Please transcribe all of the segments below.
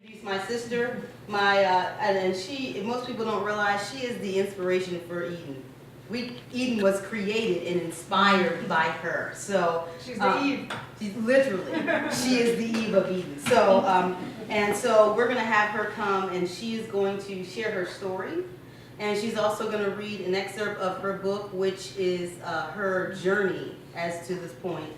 Introduce my sister, and she. Most people don't realize she is the inspiration for Eden. Eden was created and inspired by her. So she's the Eve. Literally, she is the Eve of Eden. So and so we're gonna have her come, and she is going to share her story, and she's also going to read an excerpt of her book, which is her journey as to this point.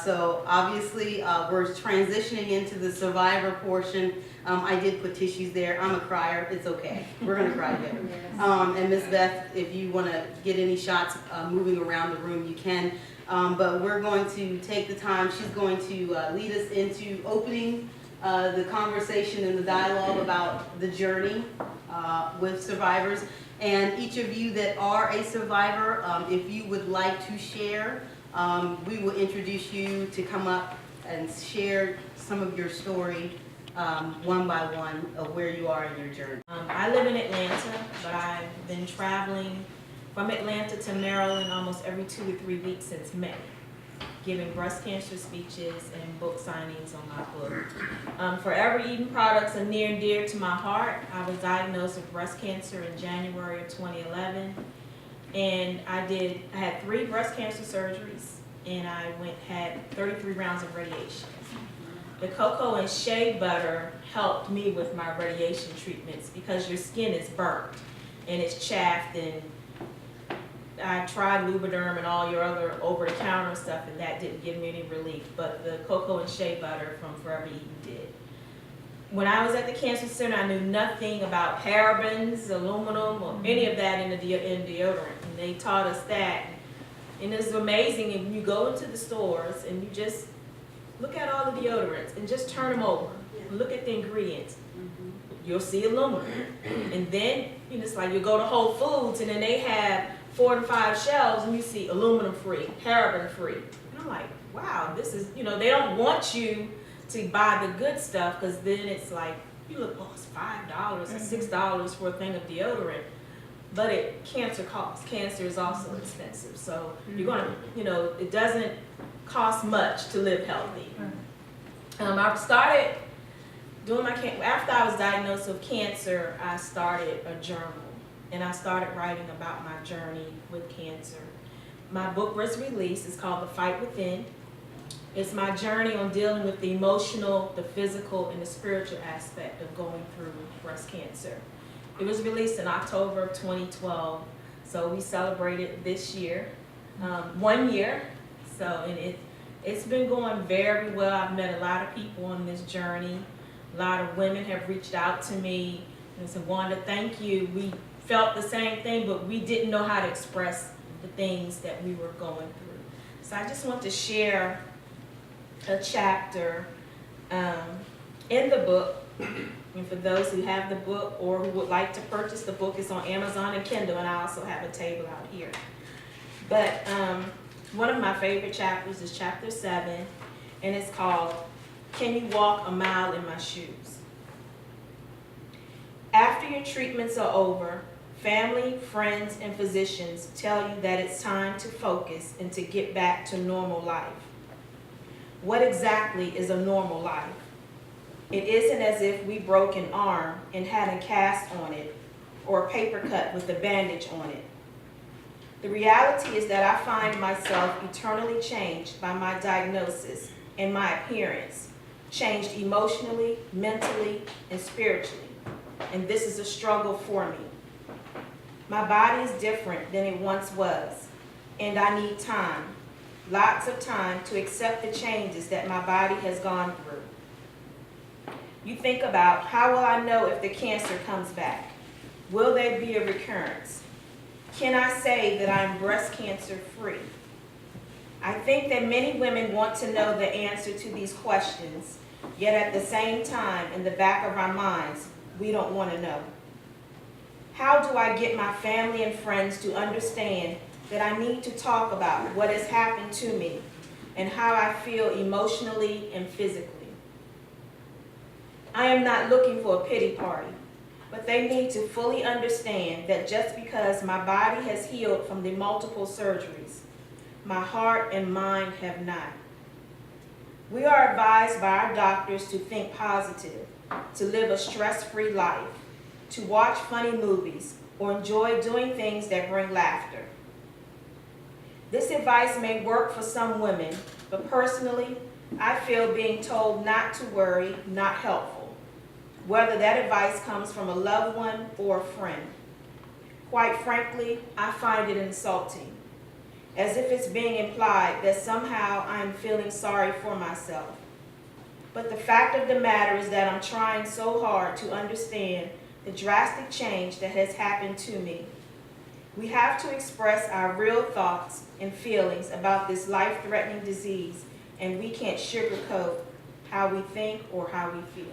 So obviously we're transitioning into the survivor portion. I did put tissues there. I'm a crier. It's okay. We're going to cry together. And Ms. Beth, if you want to get any shots moving around the room, you can. But we're going to take the time. She's going to lead us into opening the conversation and the dialogue about the journey with survivors. And each of you that are a survivor, if you would like to share, we will introduce you to come up and share some of your story one by one of where you are in your journey. I live in Atlanta, but I've been traveling from Atlanta to Maryland almost every 2 to 3 weeks since May, giving breast cancer speeches and book signings on my book. Forever Eden products are near and dear to my heart. I was diagnosed with breast cancer in January of 2011. And I had 3 breast cancer surgeries, and I had 33 rounds of radiation. The cocoa and shea butter helped me with my radiation treatments because your skin is burnt and it's chaffed, and I tried Lubriderm and all your other over-the-counter stuff, and that didn't give me any relief, but the cocoa and shea butter from Forever Eden did. When I was at the cancer center, I knew nothing about parabens, aluminum, or any of that in deodorant. And they taught us that. And it's amazing if you go into the stores and you just look at all the deodorants and just turn them over. Look at the ingredients. You'll see aluminum. And then it's like you go to Whole Foods and then they have 4 to 5 shelves and you see aluminum free, paraben free. And I'm like, wow, this is, they don't want you to buy the good stuff, because then it's like, you look, oh, it's $5 or $6 for a thing of deodorant, but cancer costs. Cancer is also expensive, so you're gonna, it doesn't cost much to live healthy. I started doing after I was diagnosed with cancer, I started a journal, and I started writing about my journey with cancer. My book was released. It's called The Fight Within. It's my journey on dealing with the emotional, the physical, and the spiritual aspect of going through breast cancer. It was released in October of 2012, so we celebrated this year, 1 year. So, and it's been going very well. I've met a lot of people on this journey. A lot of women have reached out to me and said, Wanda, thank you. We felt the same thing, but we didn't know how to express the things that we were going through. So I just want to share a chapter in the book, and for those who have the book or who would like to purchase the book, it's on Amazon and Kindle, and I also have a table out here. But one of my favorite chapters is chapter 7, and it's called, Can You Walk a Mile in My Shoes? After your treatments are over, family, friends, and physicians tell you that it's time to focus and to get back to normal life. What exactly is a normal life? It isn't as if we broke an arm and had a cast on it or a paper cut with a bandage on it. The reality is that I find myself eternally changed by my diagnosis and my appearance, changed emotionally, mentally, and spiritually. And this is a struggle for me. My body is different than it once was, and I need time. Lots of time to accept the changes that my body has gone through. You think about, how will I know if the cancer comes back? Will there be a recurrence? Can I say that I'm breast cancer free? I think that many women want to know the answer to these questions, yet at the same time, in the back of our minds, we don't want to know. How do I get my family and friends to understand that I need to talk about what has happened to me and how I feel emotionally and physically? I am not looking for a pity party, but they need to fully understand that just because my body has healed from the multiple surgeries, my heart and mind have not. We are advised by our doctors to think positive, to live a stress-free life, to watch funny movies, or enjoy doing things that bring laughter. This advice may work for some women, but personally, I feel being told not to worry not helpful, whether that advice comes from a loved one or a friend. Quite frankly, I find it insulting, as if it's being implied that somehow I'm feeling sorry for myself. But the fact of the matter is that I'm trying so hard to understand the drastic change that has happened to me. We have to express our real thoughts and feelings about this life-threatening disease, and we can't sugarcoat how we think or how we feel.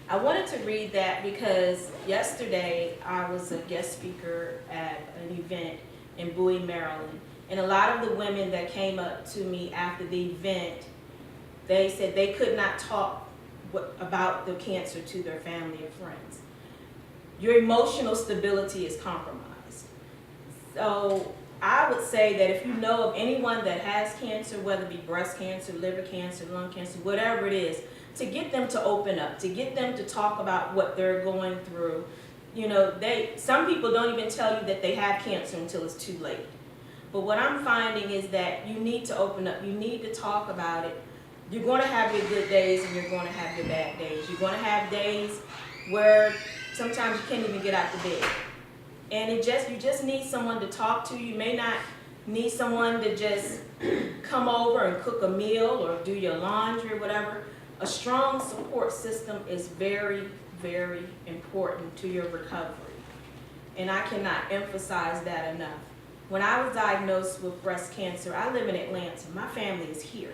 I wanted to read that because yesterday I was a guest speaker at an event in Bowie, Maryland, and a lot of the women that came up to me after the event, they said they could not talk about the cancer to their family and friends. Your emotional stability is compromised. So I would say that if you know of anyone that has cancer, whether it be breast cancer, liver cancer, lung cancer, whatever it is, to get them to open up, to get them to talk about what they're going through. You know, some people don't even tell you that they have cancer until it's too late. But what I'm finding is that you need to open up, you need to talk about it. You're going to have your good days and you're going to have your bad days. You're going to have days where sometimes you can't even get out of bed. And you just need someone to talk to. You may not need someone to just come over and cook a meal or do your laundry or whatever. A strong support system is very, very important to your recovery. And I cannot emphasize that enough. When I was diagnosed with breast cancer, I live in Atlanta. My family is here.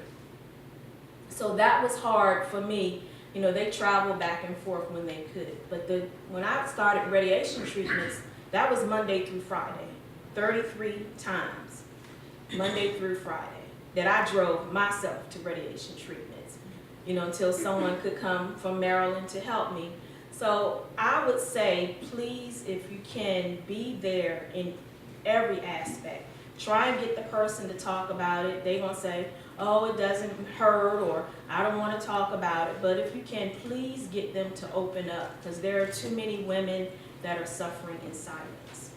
So that was hard for me. You know, they traveled back and forth when they could. But when I started radiation treatments, that was Monday through Friday, 33 times, Monday through Friday, that I drove myself to radiation treatments, you know, until someone could come from Maryland to help me. So I would say, please, if you can, be there in every aspect. Try and get the person to talk about it. They're going to say, oh, it doesn't hurt, or I don't want to talk about it. But if you can, please get them to open up, because there are too many women that are suffering in silence.